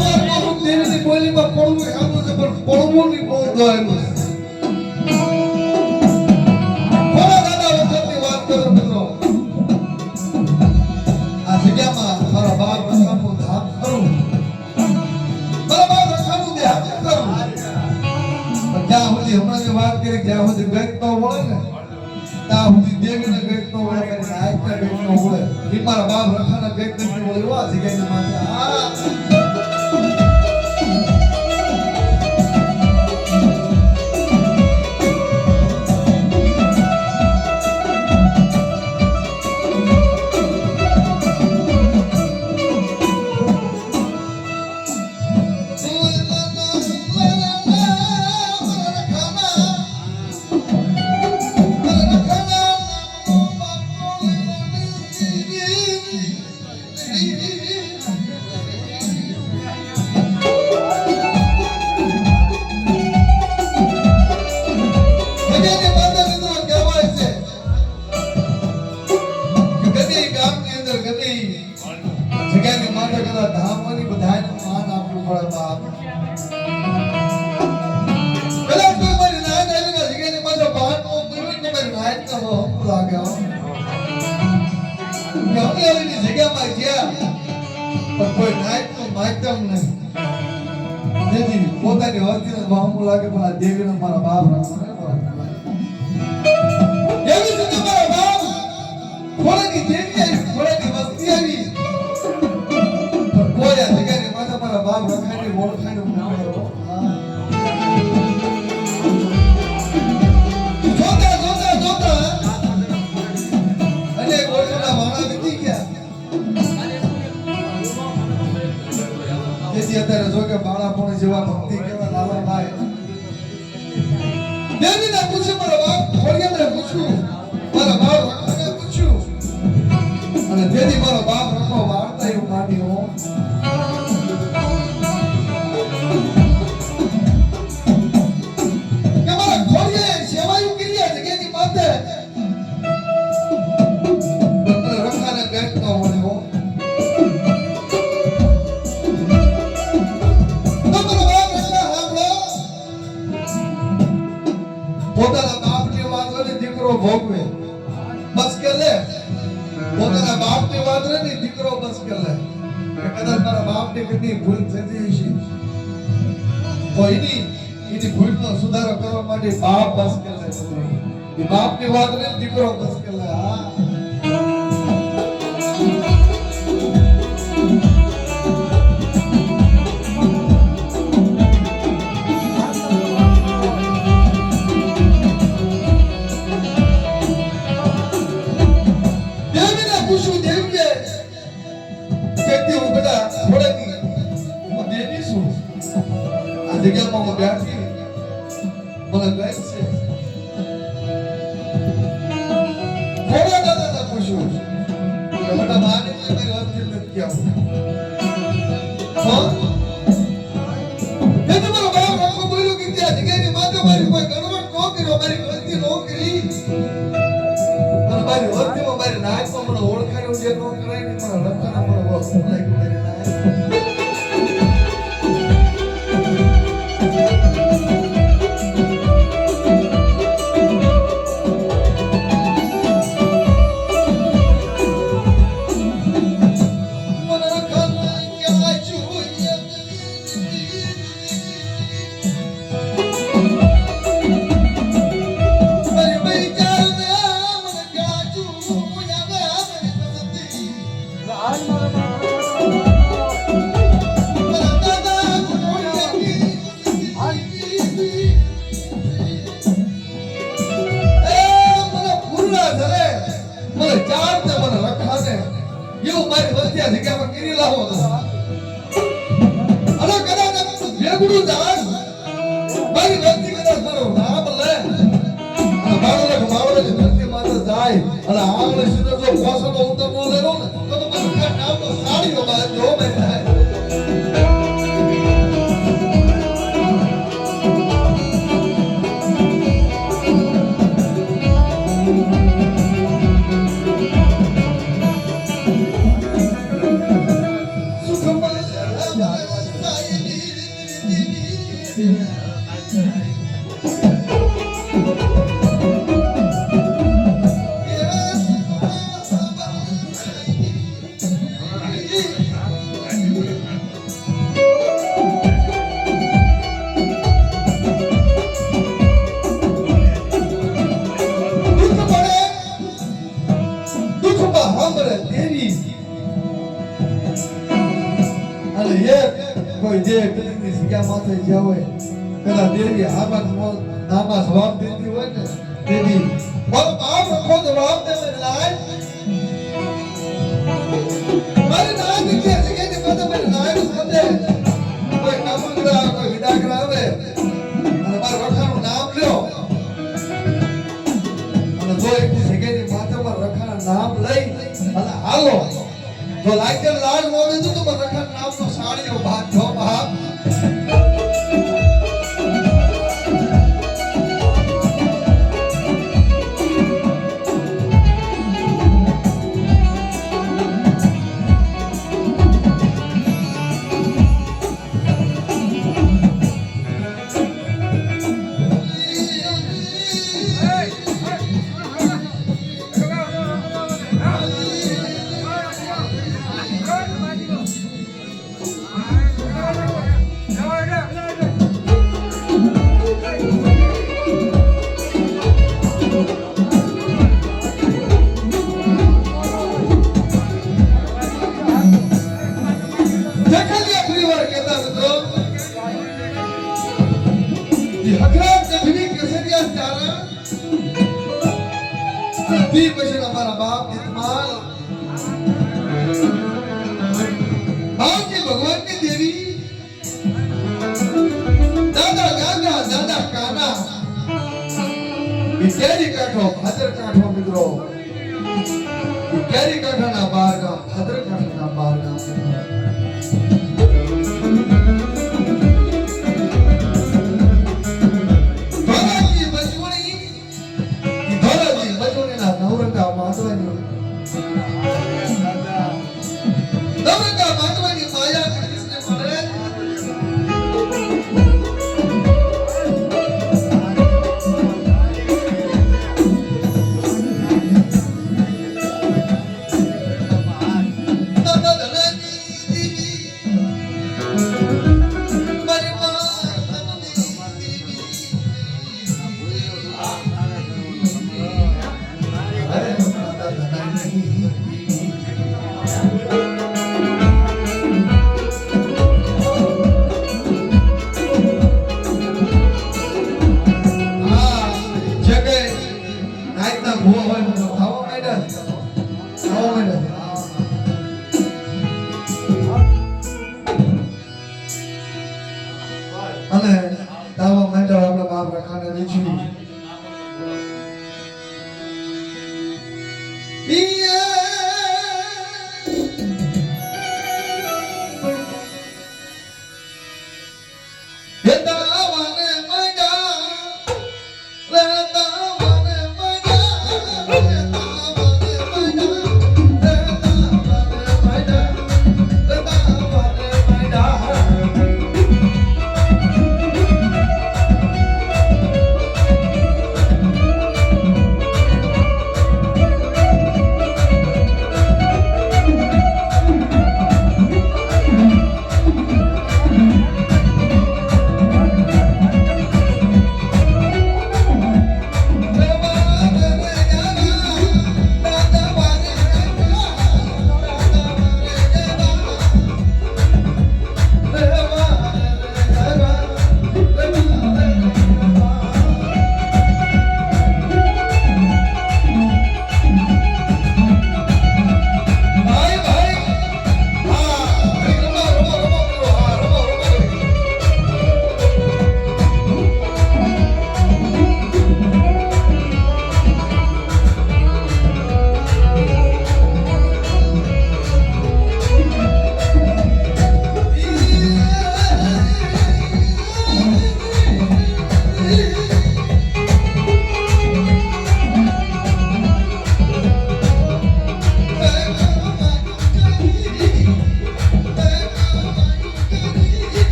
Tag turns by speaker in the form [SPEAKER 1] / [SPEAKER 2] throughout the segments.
[SPEAKER 1] દેવીની બોલીમાં પડવું ખાધું છે પણ પડવું ની બહુ દોયેલું છે. થોડા દાદા વખતની વાત કરું મિત્રો. આ જગ્યામાં મારા બાપ રખાનું ધામ કરું. મારા બાપ રખાનું ધ્યાન કરું. જ્યાં સુધી હમણાં વાત કરી જ્યાં સુધી ગઈત ન વળે ને ત્યાં સુધી દેવીને ગઈત ન વળે કરીને આજના ગઈત ન વળે. એ મારા બાપ રખાના ગઈત નથી વળે એવા જગ્યાની માથે પોતાની હસ્તીને બહામું લાગે પણ આ દેવીને મારા બાપ એવી રીતે મારા બાપ ખોળાની દેવી આવી ખોળાની વસ્તી આવી પણ કોઈ આ જગ્યાની માથા મારા બાપ રખાની ઓળખાની જોતા અને ગોળના વાણા વીતી ગયા. તેથી અત્યારે જો કે બાળાપણ જેવા ભક્તિ કેવા લાલાભાઈ દેવીને પૂછ્યું મારા બાપ ખોડિયાને પૂછ્યું મારા બાપ રખાને પૂછ્યું અને તેથી મારો બાપ રખો વાર્તા એવું માન્યો કે મારા ખોડિયાએ સેવાયું કરી આ જગ્યાની માથે રખાને ગેટ ન મળ્યો. પોતાના બાપની વાત હોય દીકરો ભોગવે બસ કે લે. પોતાના બાપની વાત હોય ને દીકરો બસ કે લે કે કદાચ મારા બાપની કેટલી ભૂલ થતી હશે તો એની ભૂલનો સુધારો કરવા માટે બાપ બસ કે લે. એ બાપની વાત હોય દીકરો બસ કે લે. હા જગ્યામાં હું બેઠી મને ગઈ છે થોડા દાદા પૂછ્યું કે બેટા માને મારી વસ્તી નથી આવું એ તમારો બાપ આખો બોલ્યો કે ત્યાં જગ્યાની માથે મારી કોઈ ગણવટ ન કર્યો મારી વસ્તી ન કરી અને મારી વસ્તીમાં મારી નાચમાં મને ઓળખાયું જે ન કરાય ને મારા લખાના મને વસ્તુ લાગી મારી નાચ. એવું મારી વસ્તી આ જગ્યામાં કરી લાવો તો અને કદાચ ભેગું જાણ મારી વસ્તી કદાચ મારો નામ લે અને મારો ધરતી માતા જાય અને આંગણે સીધો જો પોસનો ઉતરનો લેરો ને તો મારું નામનો સાડીઓ બાંધો મેં સુખમય કોઈ જે કલીની જગ્યા માથે જ્યાં હોય પેલા દેવી નામાં જવાબ દેતી હોય ને દેવી મારો બાપ રખો જવાબ દે મેરી લાય મારી નાય દીકરી જગ્યાની માથે મારી નાય નું સમજે કોઈ કામંગરા કોઈ વિદાગરા આવે અને મારા રખાનું નામ લ્યો અને જો એક જગ્યાની માથે મારા રખાના નામ લઈ અને હાલો જો લાગે લાડ નો દીધું તો મારા રખાના નામનો સાડીઓ ભાગ જો ભાગ પછી અમારા બાપ ઇસ્માલ બાપજી ભગવાનની દેવી દાદા ગાગા દાદા કાના કેરી કાઠો ભાદર કાઠો મિત્રો કેરી કાઠાના 12 ગામ ભાદર કાઠાના 12 ગામ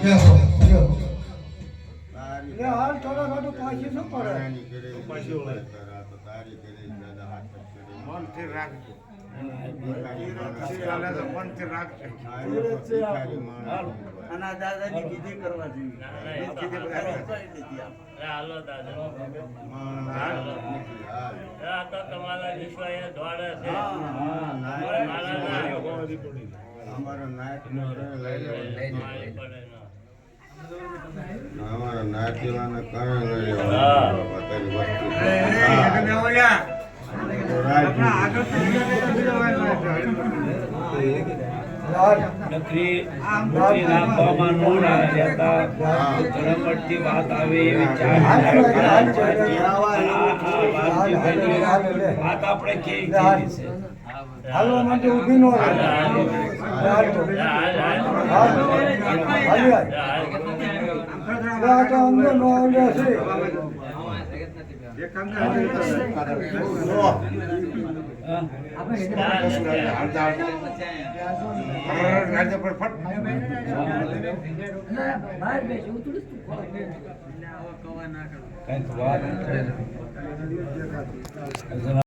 [SPEAKER 1] બેહો બેહો
[SPEAKER 2] લે હાલ થોડા ઘણું પાછી શું પડે
[SPEAKER 3] મનથી રાખજો
[SPEAKER 2] અને આ દાદાની વિધિ કરવા જોઈએ
[SPEAKER 4] હાલો દાદા આ તો તમારા વિશ્વાએ દોડે છે
[SPEAKER 3] અમારો નાયક નો લઈ
[SPEAKER 4] મારી પડે ના
[SPEAKER 3] અમારા નાયકીવાને કારણે લઈ
[SPEAKER 4] હા.
[SPEAKER 5] નકરી રાખવામાં ન રહેતા ઝડપથી વાત આવે એ વિચાર વાત આપણે કેવી કેવી છે
[SPEAKER 2] હાલો માટે ઊભી નો રહે આ તો અમને નો આવ્યા છે
[SPEAKER 5] કંઈક વાત